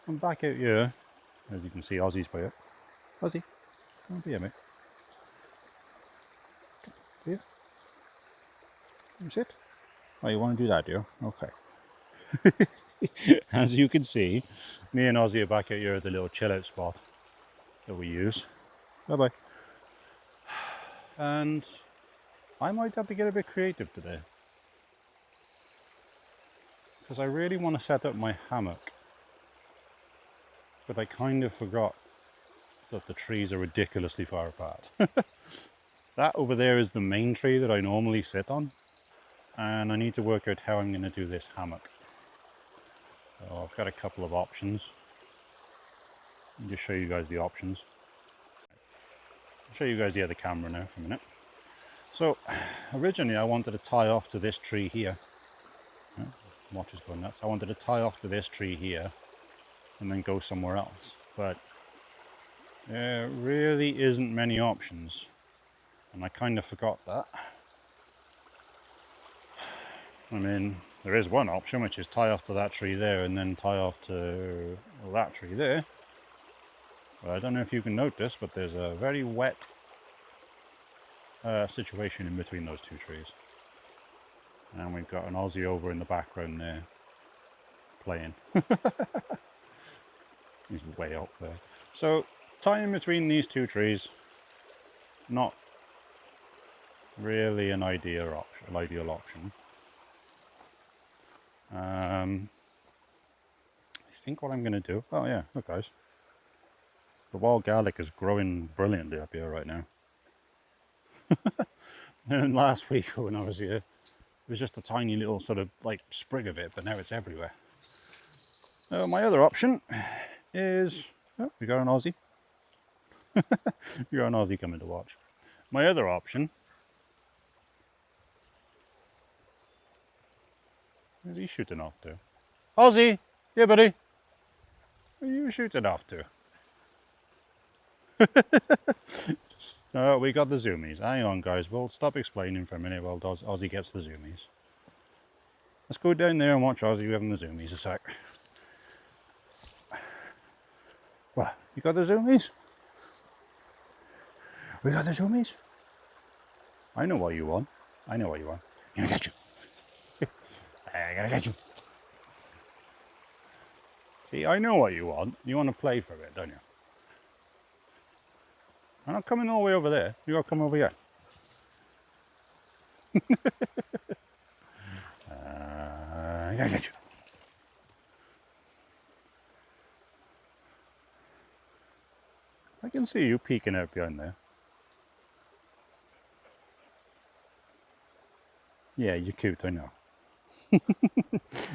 I'm back out here. As you can see, Ozzy's by it. Ozzy, come up here, mate. Come here. You sit. Oh, you want to do that, do you? Okay. As you can see, me and Ozzy are back out here at the little chill out spot that we use. Bye bye. And I might have to get a bit creative today, because I really want to set up my hammock, but I kind of forgot that the trees are ridiculously far apart. That over there is the main tree that I normally sit on, and I need to work out how I'm going to do this hammock. So I've got a couple of options. Let me just show you guys the options. I'll show you guys the other camera now for a minute. So originally I wanted to tie off to this tree here. Watch is going nuts. I wanted to tie off to this tree here and then go somewhere else, but there really isn't many options, and I kind of forgot that. I mean, there is one option, which is tie off to that tree there and then tie off to that tree there. But I don't know if you can notice, but there's a very wet situation in between those two trees. And we've got an Ozzy over in the background there playing. He's way off there. So tying between these two trees, not really an ideal option. I think what I'm going to do, oh yeah, look guys, the wild garlic is growing brilliantly up here right now. And last week when I was here, it was just a tiny little sort of like sprig of it, but now it's everywhere. My other option is, oh, we got an Aussie. You're an Aussie coming to watch. My other option, where's he shooting off to? Aussie, yeah buddy, where are you shooting off to? We got the zoomies. Hang on guys, we'll stop explaining for a minute while Ozzy gets the zoomies. Let's go down there and watch Ozzy having the zoomies a sec. What, you got the zoomies? We got the zoomies? I know what you want. I know what you want. I'm gonna get you. I gotta get you. See, I know what you want. You want to play for a bit, don't you? I'm not coming all the way over there. You gotta come over here. I gotta get you. I can see you peeking out behind there. Yeah, you're cute, I know.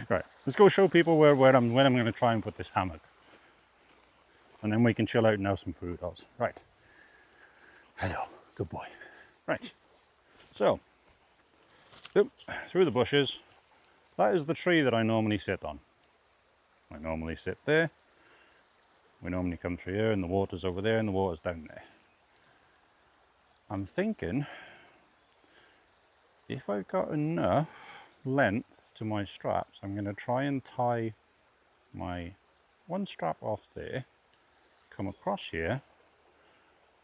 Right, let's go show people where I'm going to try and put this hammock. And then we can chill out and have some food else. Right. Hello, good boy. Right, so, through the bushes, that is the tree that I normally sit on. I normally sit there. We normally come through here and the water's over there and the water's down there. I'm thinking, if I've got enough length to my straps, I'm going to try and tie my one strap off there, come across here,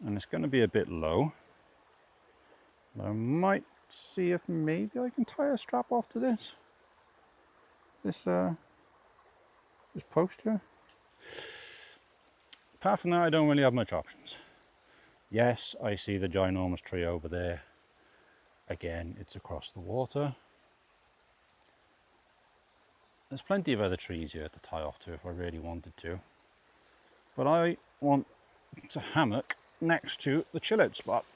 and it's going to be a bit low. But I might see if maybe I can tie a strap off to this post here. Apart from that, I don't really have much options. Yes, I see the ginormous tree over there. Again, it's across the water. There's plenty of other trees here to tie off to if I really wanted to. But I want to hammock next to the chill out spot.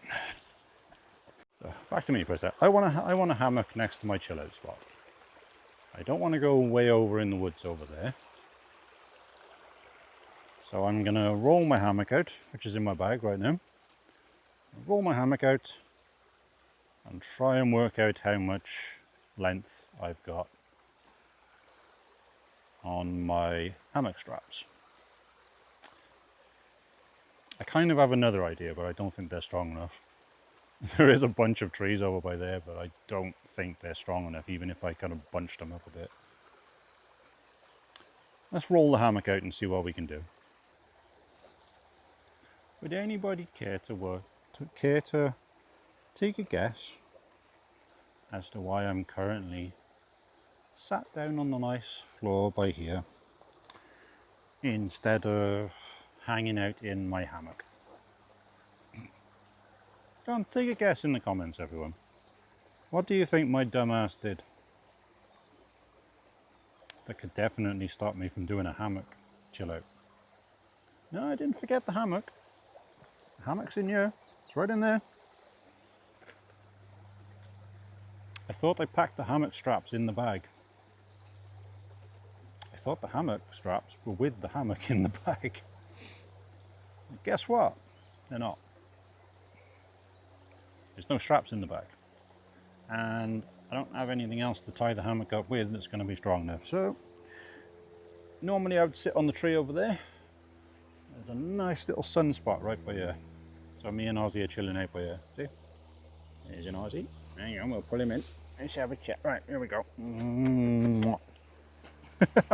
So back to me for a sec. I want a hammock next to my chill out spot. I don't want to go way over in the woods over there. So I'm going to roll my hammock out, which is in my bag right now. Roll my hammock out and try and work out how much length I've got on my hammock straps. I kind of have another idea, but I don't think they're strong enough. There is a bunch of trees over by there, but I don't think they're strong enough, even if I kind of bunched them up a bit. Let's roll the hammock out and see what we can do. Would anybody care to take a guess as to why I'm currently sat down on the nice floor by here instead of hanging out in my hammock? Go on, take a guess in the comments, everyone. What do you think my dumbass did that could definitely stop me from doing a hammock chill out? No, I didn't forget the hammock. The hammock's in here. It's right in there. I thought I packed the hammock straps in the bag. I thought the hammock straps were with the hammock in the bag. Guess what? They're not. There's no straps in the bag. And I don't have anything else to tie the hammock up with that's going to be strong enough. So, normally I would sit on the tree over there. There's a nice little sunspot right by here. So me and Ozzy are chilling out by here. See? There's an Ozzy. Hang on, we'll pull him in. Let's have a chat. Right, here we go. I'm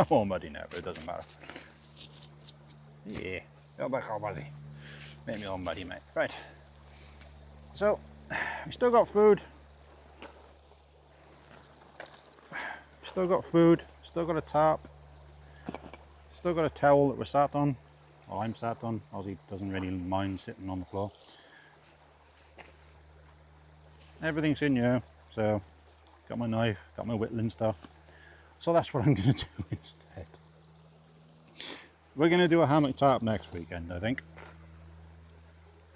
all muddy now, but it doesn't matter. Yeah, go back home, Ozzy. Make me all muddy, mate. Right. So, we still got food. Still got food. Still got a tarp. Still got a towel that we're sat on. Well, I'm sat on. Ozzy doesn't really mind sitting on the floor. Everything's in here. So, got my knife, got my whittling stuff. So that's what I'm going to do instead. We're going to do a hammock tarp next weekend, I think.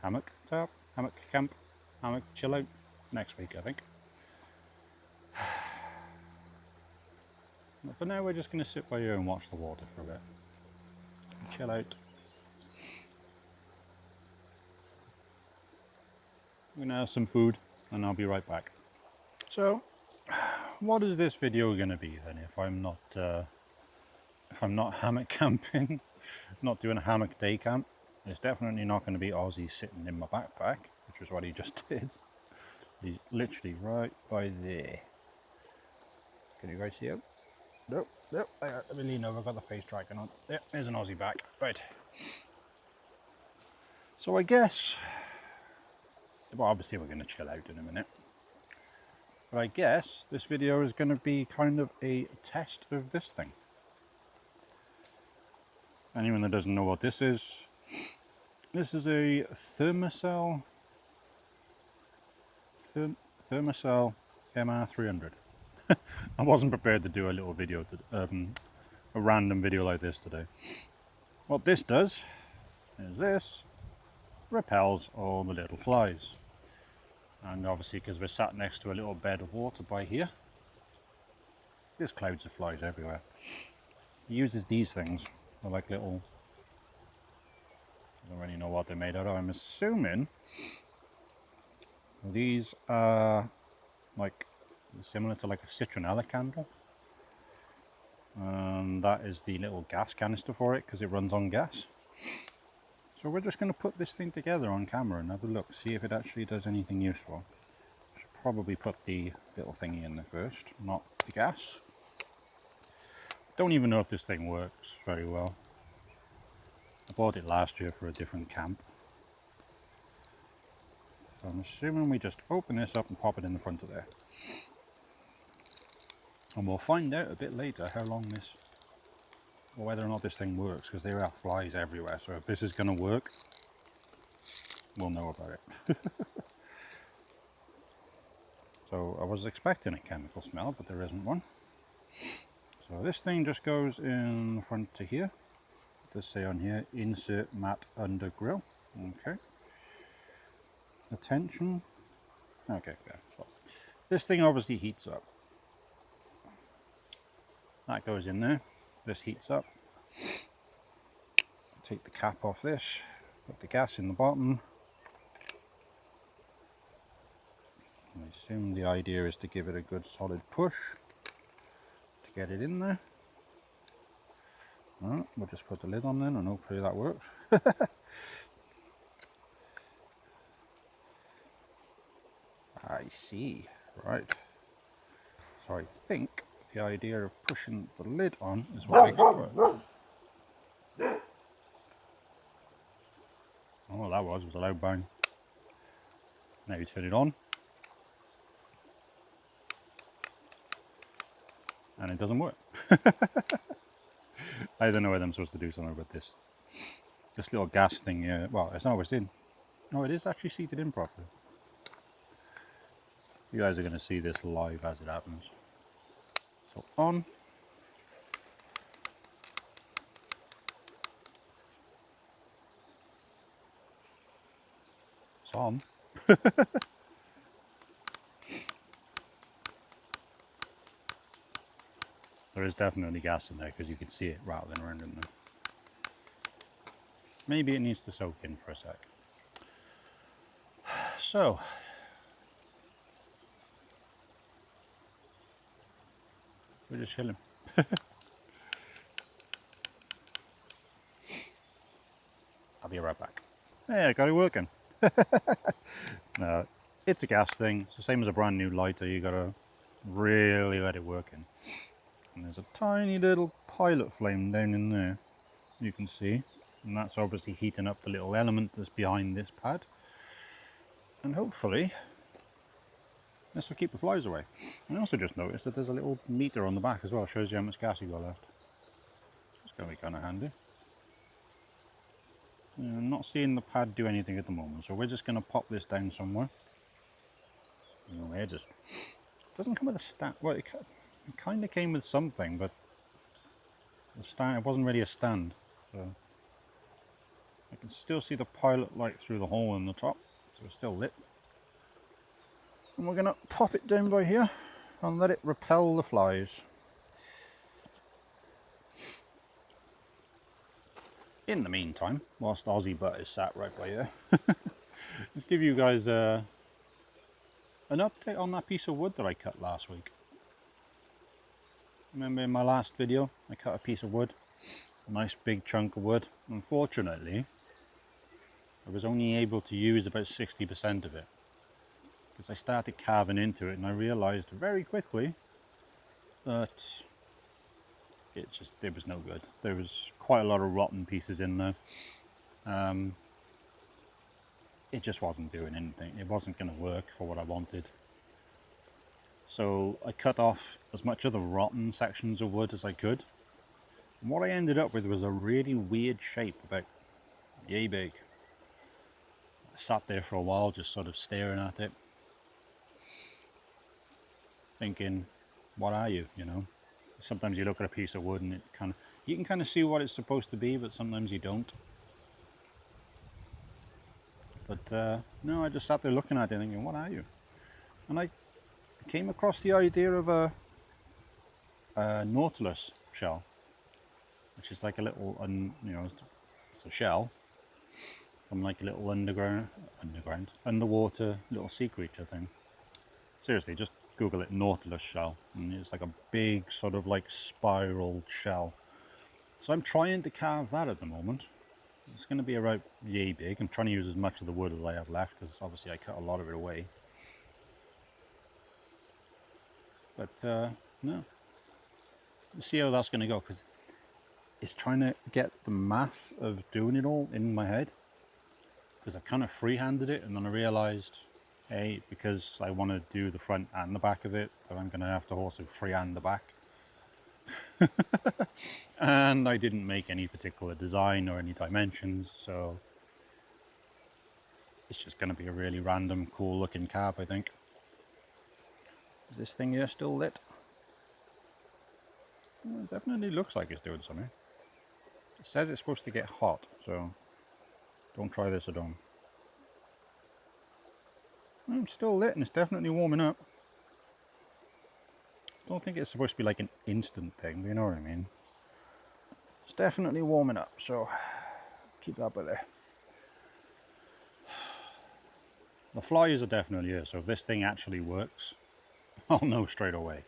Hammock tarp, hammock camp, hammock chill out next week, I think. But for now, we're just going to sit by here and watch the water for a bit. Chill out. We're going to have some food and I'll be right back. So, what is this video going to be then if I'm not hammock camping, not doing a hammock day camp? It's definitely not going to be Ozzy sitting in my backpack, which was what he just did. He's literally right by there. Can you guys see him? Nope, nope. Let me lean over, I've got the face tracking on. Yep, there's an Ozzy back. Right. So I guess, well, obviously we're going to chill out in a minute. But I guess this video is going to be kind of a test of this thing. Anyone that doesn't know what this is a Thermacell MR300. I wasn't prepared to do a little video, a random video like this today. What this does is this repels all the little flies. And obviously because we're sat next to a little bed of water by here, there's clouds of flies everywhere. He uses these things, they're like little, I don't really know what they're made out of. I'm assuming these are like similar to like a citronella candle. And that is the little gas canister for it because it runs on gas. So we're just going to put this thing together on camera and have a look, see if it actually does anything useful. Should probably put the little thingy in there first, not the gas. Don't even know if this thing works very well. I bought it last year for a different camp. So I'm assuming we just open this up and pop it in the front of there. And we'll find out a bit later how long this, or whether or not this thing works, because there are flies everywhere. So if this is going to work, we'll know about it. So I was expecting a chemical smell, but there isn't one. So this thing just goes in front to here. It does say on here, insert mat under grill. Okay. Attention. Okay, yeah. So this thing obviously heats up. That goes in there. This heats up. Take the cap off this. Put the gas in the bottom. I assume the idea is to give it a good solid push to get it in there. Well, we'll just put the lid on then and hopefully that works. I see. Right. So I think the idea of pushing the lid on is what makes it work. All that was a loud bang. Now you turn it on. And it doesn't work. I don't know whether I'm supposed to do something about this little gas thing here. Well, it's not always in. No, it is actually seated in properly. You guys are going to see this live as it happens. So on. It's on. There is definitely gas in there because you can see it rattling around in there. Maybe it needs to soak in for a sec. So, we're just chilling. I'll be right back. Hey, I got it working. No, it's a gas thing. It's the same as a brand new lighter. You gotta really let it work in. And there's a tiny little pilot flame down in there, you can see. And that's obviously heating up the little element that's behind this pad. And hopefully, this will keep the flies away. And I also just noticed that there's a little meter on the back as well. Shows you how much gas you got left. It's going to be kind of handy. I'm not seeing the pad do anything at the moment, so we're just going to pop this down somewhere. No, it just doesn't come with a stand. Well, it kind of came with something, but the stand, it wasn't really a stand. So I can still see the pilot light through the hole in the top, so it's still lit. And we're going to pop it down by here and let it repel the flies. In the meantime, whilst Ozzy Butt is sat right by here, let's give you guys an update on that piece of wood that I cut last week. Remember in my last video, I cut a piece of wood, a nice big chunk of wood. Unfortunately, I was only able to use about 60% of it because I started carving into it and I realised very quickly that it was no good. There was quite a lot of rotten pieces in there. It just wasn't doing anything. It wasn't going to work for what I wanted. So I cut off as much of the rotten sections of wood as I could. And what I ended up with was a really weird shape, about yay big. I sat there for a while just sort of staring at it, thinking, what are you, you know? Sometimes you look at a piece of wood and you can kind of see what it's supposed to be, but sometimes you don't. But no, I just sat there looking at it thinking, what are you? And I came across the idea of a nautilus shell, which is like a little, it's a shell from like a little underwater little sea creature thing. Seriously, just Google it, nautilus shell, and it's like a big sort of like spiral shell. So I'm trying to carve that at the moment. It's going to be about yay big. I'm trying to use as much of the wood as I have left because obviously I cut a lot of it away. But no, let's see how that's going to go, because it's trying to get the math of doing it all in my head, because I kind of freehanded it and then I realised, hey, because I want to do the front and the back of it, that I'm going to have to also freehand the back. And I didn't make any particular design or any dimensions, so it's just going to be a really random, cool looking carve, I think. Is this thing here still lit? Well, it definitely looks like it's doing something. It says it's supposed to get hot, so don't try this at home. It's still lit and it's definitely warming up. Don't think it's supposed to be like an instant thing, but you know what I mean. It's definitely warming up, so keep that by there. The flies are definitely here, so if this thing actually works, I'll know straight away.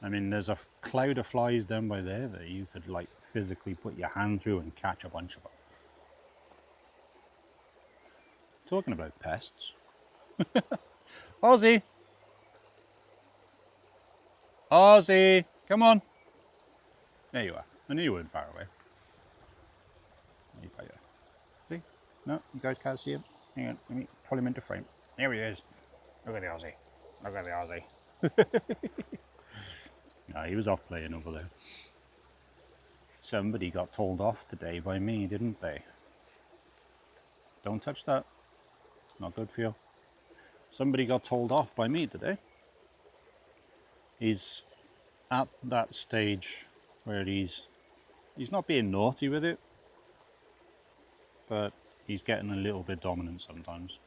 I mean, there's a cloud of flies down by there that you could like physically put your hand through and catch a bunch of them. Talking about pests. Ozzy! Ozzy! Come on! There you are. I knew you weren't far away. No, you guys can't see him. Hang on, let me pull him into frame. There he is. Look at the Ozzy. Look at the Ozzy. No, he was off playing over there. Somebody got told off today by me, didn't they? Don't touch that. Not good for you. Somebody got told off by me today. He's at that stage where he's not being naughty with it, but he's getting a little bit dominant sometimes.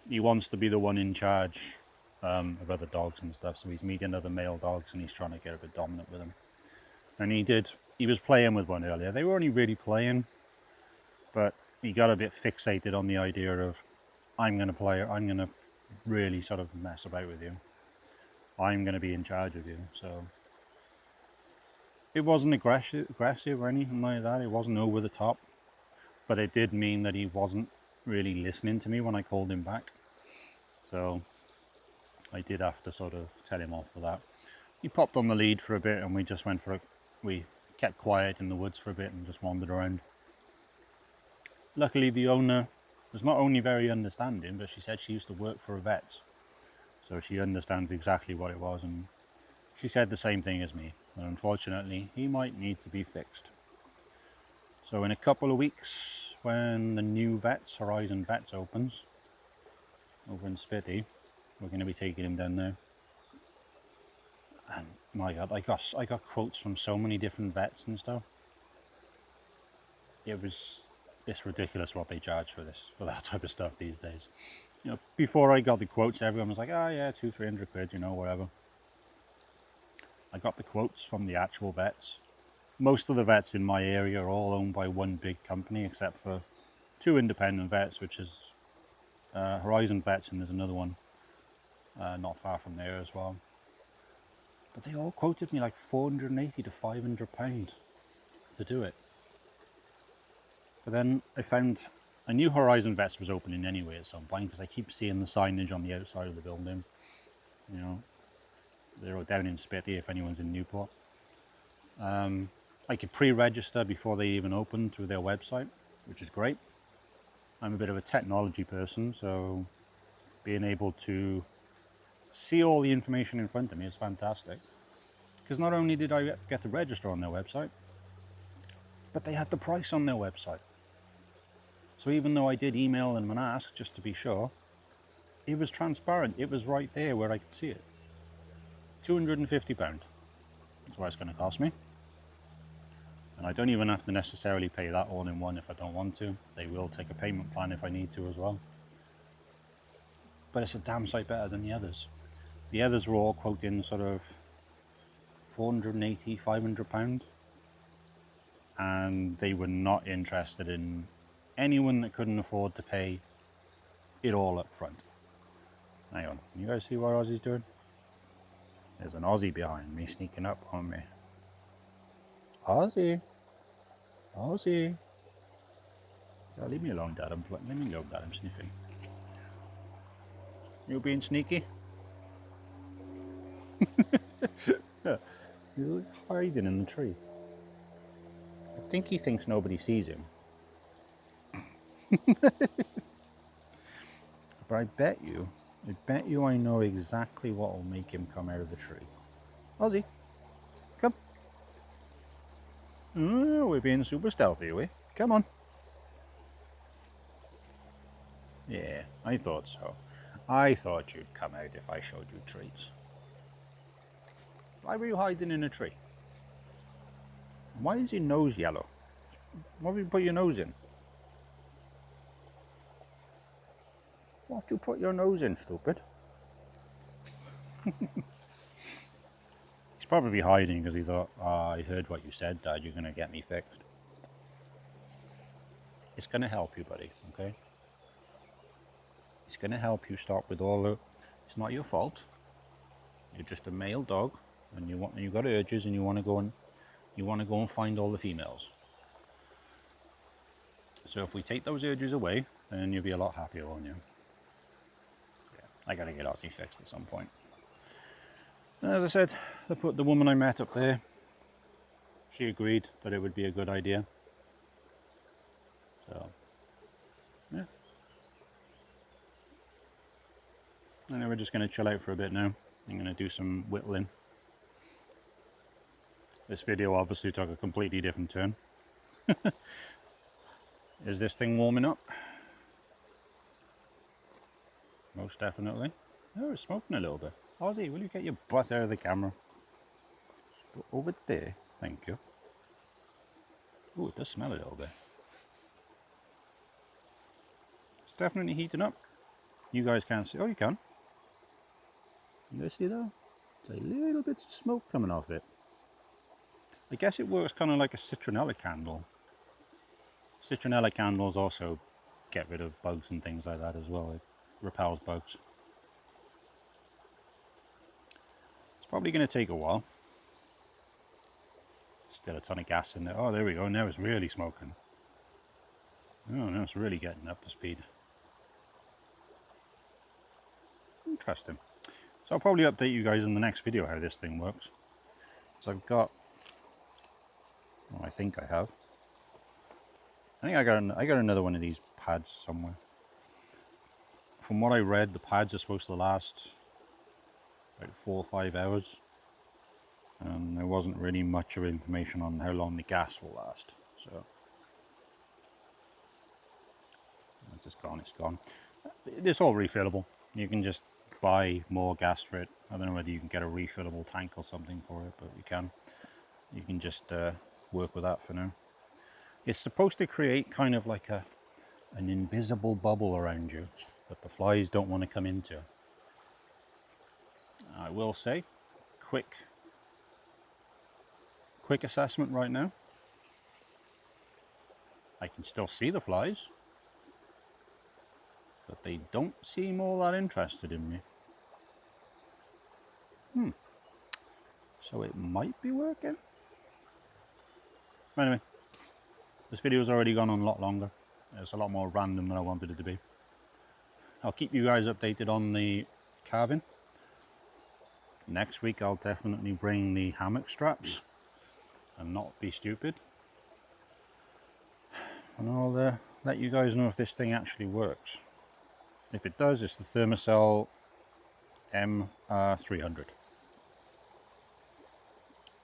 He wants to be the one in charge of other dogs and stuff, so he's meeting other male dogs and he's trying to get a bit dominant with them. And he was playing with one earlier. They were only really playing, but he got a bit fixated on the idea of, I'm going to really sort of mess about with you. I'm going to be in charge of you. So it wasn't aggressive or anything like that. It wasn't over the top, but it did mean that he wasn't really listening to me when I called him back. So I did have to sort of tell him off for that. He popped on the lead for a bit and we kept quiet in the woods for a bit and just wandered around. Luckily the owner was not only very understanding, but she said she used to work for a vet. So she understands exactly what it was, and she said the same thing as me. And unfortunately, he might need to be fixed. So in a couple of weeks, when the new Horizon Vets opens, over in Spitty, we're going to be taking him down there. And my God, I got quotes from so many different vets and stuff. It's ridiculous what they charge for that type of stuff these days. You know, before I got the quotes, everyone was like, oh yeah, 200-300 quid, you know, whatever. I got the quotes from the actual vets. Most of the vets in my area are all owned by one big company, except for 2 independent vets, which is Horizon Vets, and there's another one not far from there as well. But they all quoted me like £480 to £500 to do it. But then I knew Horizon Vets was opening anyway at some point, because I keep seeing the signage on the outside of the building. You know, they're down in Spitty if anyone's in Newport. I could pre-register before they even open through their website, which is great. I'm a bit of a technology person, so being able to see all the information in front of me is fantastic. Because not only did I get to register on their website, but they had the price on their website. So even though I did email them and ask just to be sure, it was transparent. It was right there where I could see it. £250. That's what it's going to cost me. And I don't even have to necessarily pay that all in one if I don't want to. They will take a payment plan if I need to as well. But it's a damn sight better than the others. The others were all quoting sort of £480, £500. And they were not interested in anyone that couldn't afford to pay it all up front. Hang on, you guys see what Ozzy's doing? There's an Ozzy behind me sneaking up on me. Ozzy! Ozzy! So leave me alone, Dad. Let me go, Dad. I'm sniffing. You being sneaky? He's hiding in the tree. I think he thinks nobody sees him. But I bet you I know exactly what will make him come out of the tree. Ozzy, come. Oh, we're being super stealthy, are we? Come on. Yeah, I thought so. I thought you'd come out if I showed you trees. Why were you hiding in a tree? Why is your nose yellow? What have you put your nose in? What do you put your nose in, stupid? He's probably hiding because he thought, I heard what you said, Dad, you're going to get me fixed. It's going to help you, buddy, okay? It's going to help you stop with all the... It's not your fault. You're just a male dog, and you've got urges, and you want to go and find all the females. So if we take those urges away, then you'll be a lot happier, won't you? Yeah, I got to get Ozzy fixed at some point. As I said, the woman I met up there, she agreed that it would be a good idea. So And then we're just going to chill out for a bit now. I'm going to do some whittling. This video obviously took a completely different turn. Is this thing warming up? Most definitely. Oh, it's smoking a little bit. Ozzy, will you get your butt out of the camera? Go over there. Thank you. Oh, it does smell a little bit. It's definitely heating up. You guys can't see. Oh, you can. You guys see that? There's a little bit of smoke coming off it. I guess it works kind of like a citronella candle. Citronella candles also get rid of bugs and things like that as well. It repels bugs. It's probably going to take a while. Still a ton of gas in there. Oh, there we go. Now it's really smoking. Oh, now it's really getting up to speed. Interesting. So I'll probably update you guys in the next video how this thing works. So I've got, well, I think I have. I think I got another one of these pads somewhere. From what I read, the pads are supposed to last about 4 or 5 hours. And there wasn't really much of information on how long the gas will last. So it's just gone, it's gone. It's all refillable. You can just buy more gas for it. I don't know whether you can get a refillable tank or something for it, but you can. You can just work with that for now. It's supposed to create kind of like an invisible bubble around you that the flies don't want to come into. I will say, quick assessment right now. I can still see the flies, but they don't seem all that interested in me. So it might be working. Anyway, this video's already gone on a lot longer. It's a lot more random than I wanted it to be. I'll keep you guys updated on the carving. Next week I'll definitely bring the hammock straps and not be stupid. And I'll let you guys know if this thing actually works. If it does, it's the Thermacell MR300.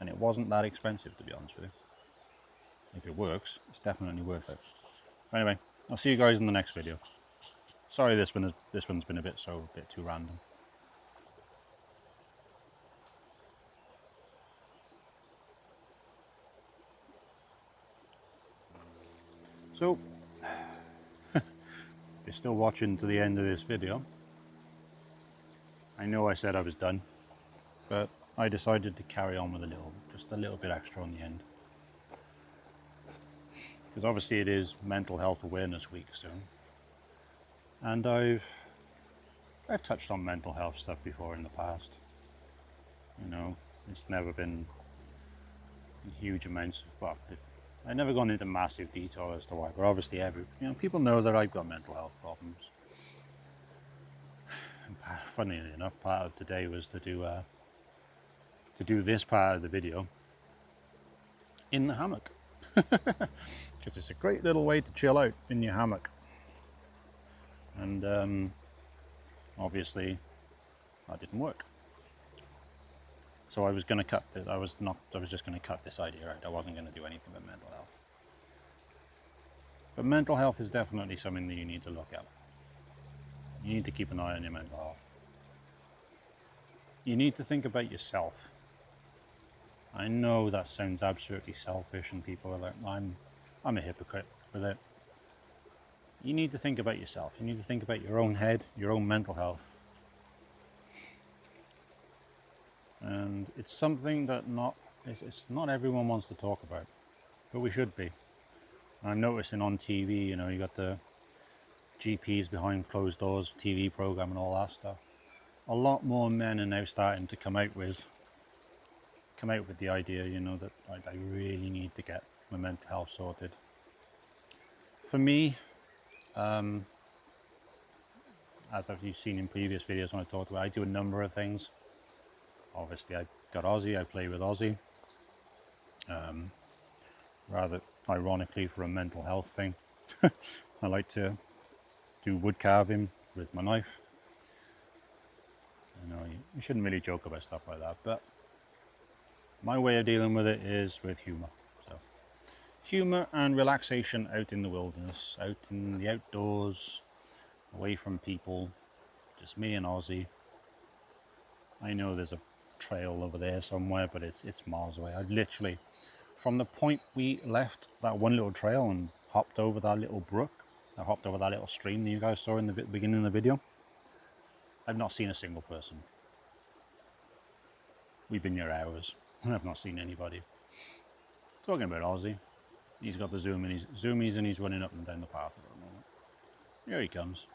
And it wasn't that expensive, to be honest with you. If it works, it's definitely worth it. Anyway, I'll see you guys in the next video. Sorry this one's been a bit too random. So, if you're still watching to the end of this video, I know I said I was done, but I decided to carry on with just a little bit extra on the end. Because obviously it is Mental Health Awareness Week soon. And I've touched on mental health stuff before in the past. You know, it's never been huge amounts of, well, I've never gone into massive detail as to why, but obviously people know that I've got mental health problems. And funnily enough, part of today was to do this part of the video in the hammock. Because it's a great little way to chill out in your hammock. And obviously that didn't work. So I was going to cut this. I was just going to cut this idea out. I wasn't going to do anything with mental health. But mental health is definitely something that you need to look at. You need to keep an eye on your mental health. You need to think about yourself. I know that sounds absolutely selfish and people are like, I'm a hypocrite with it. You need to think about yourself. You need to think about your own head, your own mental health. And it's something that not everyone wants to talk about, but we should be. I'm noticing on TV, you got the GPs behind closed doors, TV program and all that stuff. A lot more men are now starting to come out with the idea, that I really need to get my mental health sorted. For me, as you've seen in previous videos when I talked about it, I do a number of things. Obviously I got Ozzy, I play with Ozzy. Rather ironically for a mental health thing. I like to do wood carving with my knife. I know you shouldn't really joke about stuff like that, but my way of dealing with it is with humour. So, humour and relaxation out in the wilderness, out in the outdoors, away from people, just me and Ozzy. I know there's a trail over there somewhere, but it's miles away. I've literally, from the point we left that one little trail and hopped over that little brook, I hopped over that little stream that you guys saw in the beginning of the video, I've not seen a single person. We've been here hours and I've not seen anybody. Talking about Ozzy, he's got the zoomies and he's running up and down the path at the moment. Here he comes.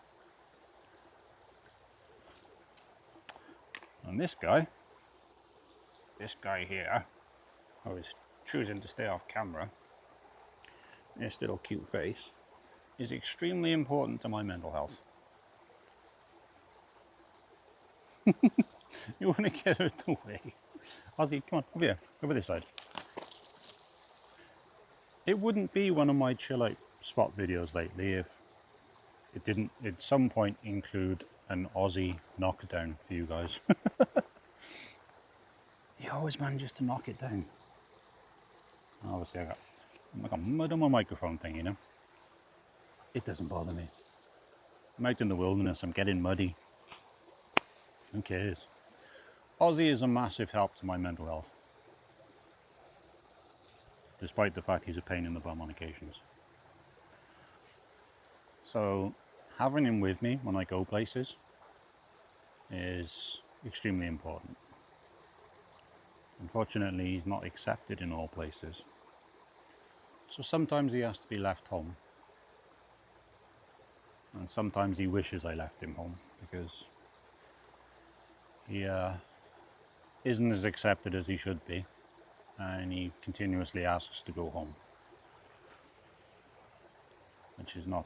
And this guy here, who is choosing to stay off camera, this little cute face, is extremely important to my mental health. You want to get out of the way. Ozzy, come on, over here, over this side. It wouldn't be one of my chill out spot videos lately if it didn't at some point include an Ozzy knockdown for you guys. He always manages to knock it down. Obviously I got mud on my microphone thing, you know. It doesn't bother me. I'm out in the wilderness, I'm getting muddy. Who cares? Ozzy is a massive help to my mental health, despite the fact he's a pain in the bum on occasions. So having him with me when I go places is extremely important. Unfortunately, he's not accepted in all places. So sometimes he has to be left home. And sometimes he wishes I left him home because he isn't as accepted as he should be. And he continuously asks to go home. Which is not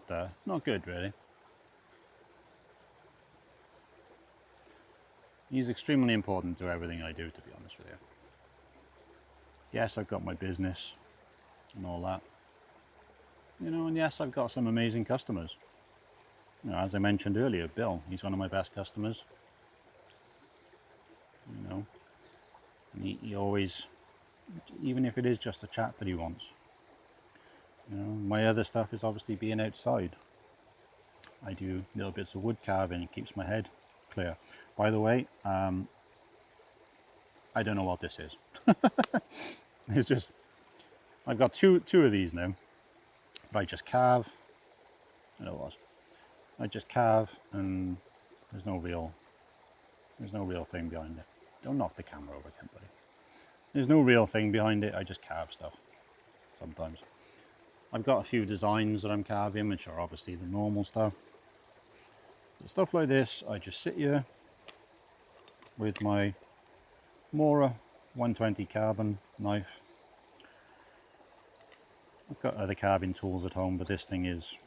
good, really. He's extremely important to everything I do, to be honest with you. Yes, I've got my business and all that. You know, and yes, I've got some amazing customers. You know, as I mentioned earlier, Bill, he's one of my best customers. You know, and he always, even if it is just a chat that he wants. You know, my other stuff is obviously being outside. I do little bits of wood carving, it keeps my head clear. By the way, I don't know what this is. It's just, I've got two of these now, but I just carve, I know what, I just carve and there's no real thing behind it. Don't knock the camera over, Kimberly. There's no real thing behind it, I just carve stuff, sometimes. I've got a few designs that I'm carving, which are obviously the normal stuff. But stuff like this, I just sit here with my Mora 120 carbon knife. I've got other carving tools at home, but this thing is,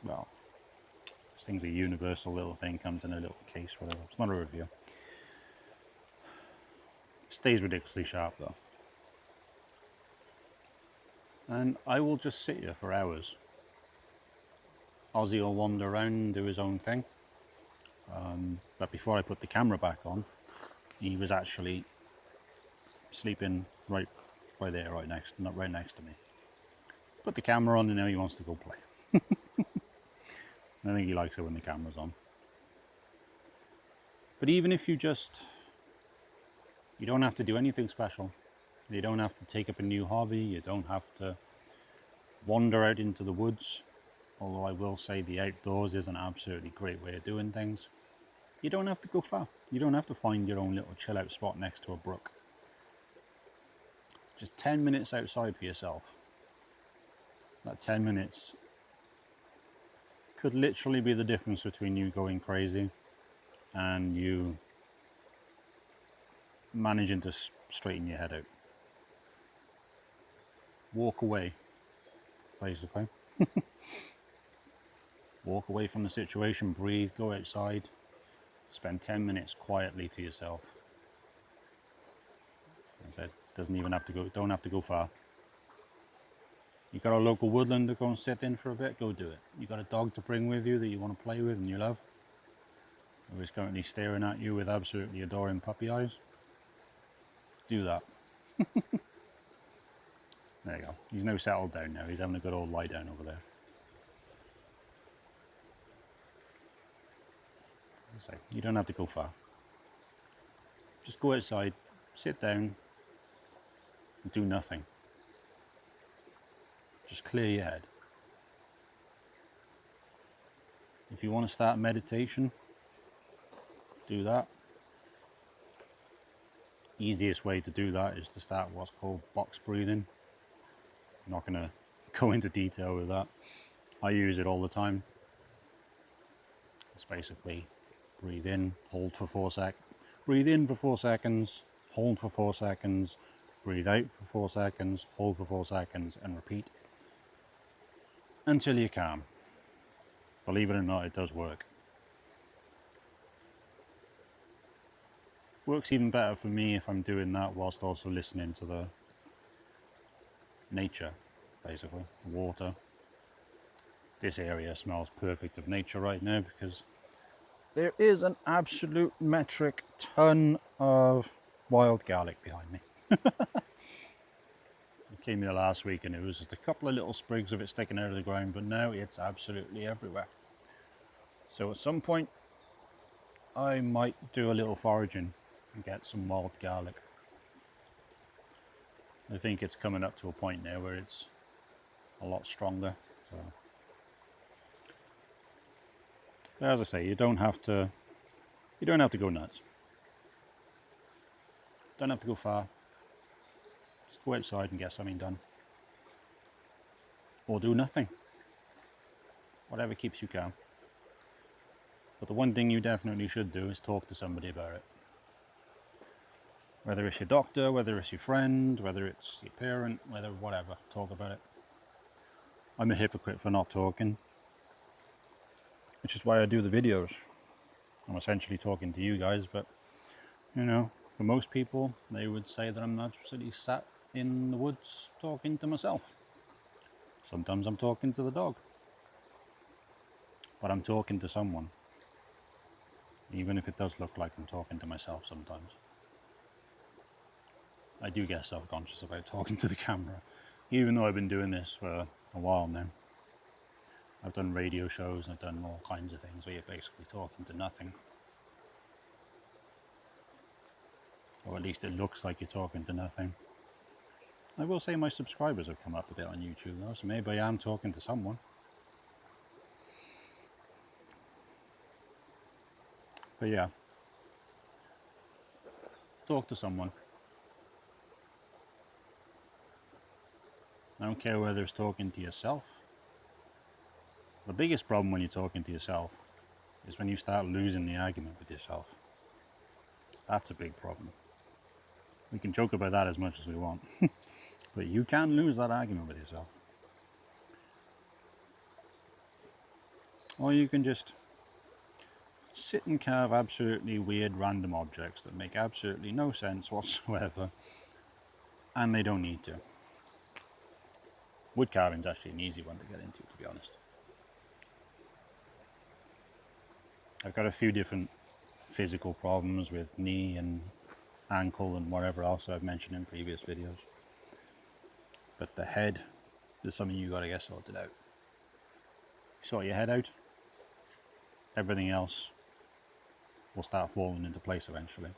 well, this thing's a universal little thing, comes in a little case, whatever. It's not a review. It stays ridiculously sharp though. And I will just sit here for hours. Ozzy will wander around and do his own thing. But before I put the camera back on, he was actually sleeping right by there, right next to me. Put the camera on and now he wants to go play. I think he likes it when the camera's on. But even if you don't have to do anything special. You don't have to take up a new hobby. You don't have to wander out into the woods. Although I will say the outdoors is an absolutely great way of doing things. You don't have to go far. You don't have to find your own little chill out spot next to a brook. Just 10 minutes outside for yourself. That 10 minutes could literally be the difference between you going crazy and you managing to straighten your head out. Walk away, basically. Walk away from the situation, breathe, go outside, spend 10 minutes quietly to yourself. As I said, don't have to go far. You got a local woodland to go and sit in for a bit, go do it. You got a dog to bring with you that you want to play with and you love, who is currently staring at you with absolutely adoring puppy eyes, do that. There you go. He's now settled down now. He's having a good old lie down over there. So you don't have to go far. Just go outside, sit down, and do nothing. Just clear your head. If you want to start meditation, do that. Easiest way to do that is to start what's called box breathing. I'm not going to go into detail with that. I use it all the time. It's basically breathe in, hold for 4 seconds. Breathe in for 4 seconds, hold for 4 seconds, breathe out for 4 seconds, hold for 4 seconds, and repeat until you're calm. Believe it or not, it does work. Works even better for me if I'm doing that whilst also listening to the nature, basically, water. This area smells perfect of nature right now because there is an absolute metric ton of wild garlic behind me. I came here last week and it was just a couple of little sprigs of it sticking out of the ground, but now it's absolutely everywhere. So at some point I might do a little foraging and get some wild garlic. I think it's coming up to a point now where it's a lot stronger. So, but as I say, you don't have to go nuts. Don't have to go far. Just go outside and get something done. Or do nothing. Whatever keeps you calm. But the one thing you definitely should do is talk to somebody about it. Whether it's your doctor, whether it's your friend, whether it's your parent, whatever, talk about it. I'm a hypocrite for not talking, which is why I do the videos. I'm essentially talking to you guys, but you know, for most people, they would say that I'm not actually sat in the woods talking to myself. Sometimes I'm talking to the dog, but I'm talking to someone, even if it does look like I'm talking to myself sometimes. I do get self-conscious about talking to the camera, even though I've been doing this for a while now. I've done radio shows and I've done all kinds of things where you're basically talking to nothing. Or at least it looks like you're talking to nothing. I will say my subscribers have come up a bit on YouTube though, so maybe I am talking to someone. But yeah, talk to someone. I don't care whether it's talking to yourself. The biggest problem when you're talking to yourself is when you start losing the argument with yourself. That's a big problem. We can joke about that as much as we want, but you can lose that argument with yourself. Or you can just sit and carve absolutely weird random objects that make absolutely no sense whatsoever, and they don't need to. Wood carving's actually an easy one to get into, to be honest. I've got a few different physical problems with knee and ankle and whatever else I've mentioned in previous videos. But the head is something you gotta get sorted out. Sort your head out, everything else will start falling into place eventually.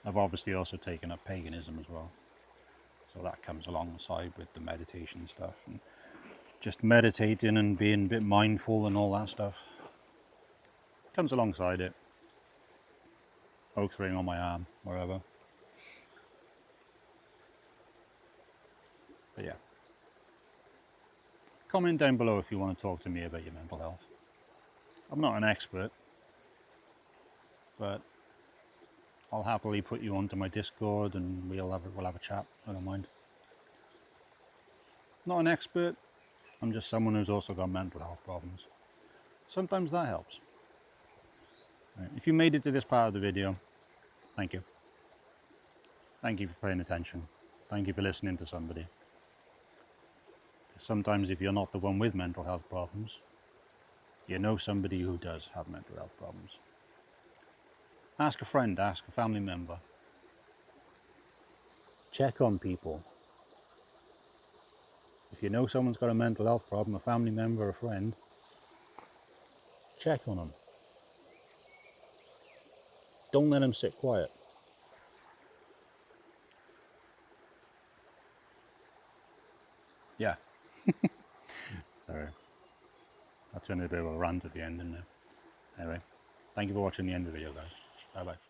I've obviously also taken up paganism as well. So that comes alongside with the meditation stuff and just meditating and being a bit mindful and all that stuff. Comes alongside it. Oak ring on my arm, wherever. But yeah. Comment down below if you want to talk to me about your mental health. I'm not an expert, but I'll happily put you onto my Discord and we'll have a chat. I don't mind. Not an expert. I'm just someone who's also got mental health problems. Sometimes that helps. Right. If you made it to this part of the video, thank you. Thank you for paying attention. Thank you for listening to somebody. Sometimes if you're not the one with mental health problems, you know somebody who does have mental health problems. Ask a friend, ask a family member. Check on people. If you know someone's got a mental health problem, a family member, a friend, check on them. Don't let them sit quiet. Yeah. Sorry. I turned a bit of a rant at the end, didn't I? Anyway, thank you for watching the end of the video, guys. Bye bye.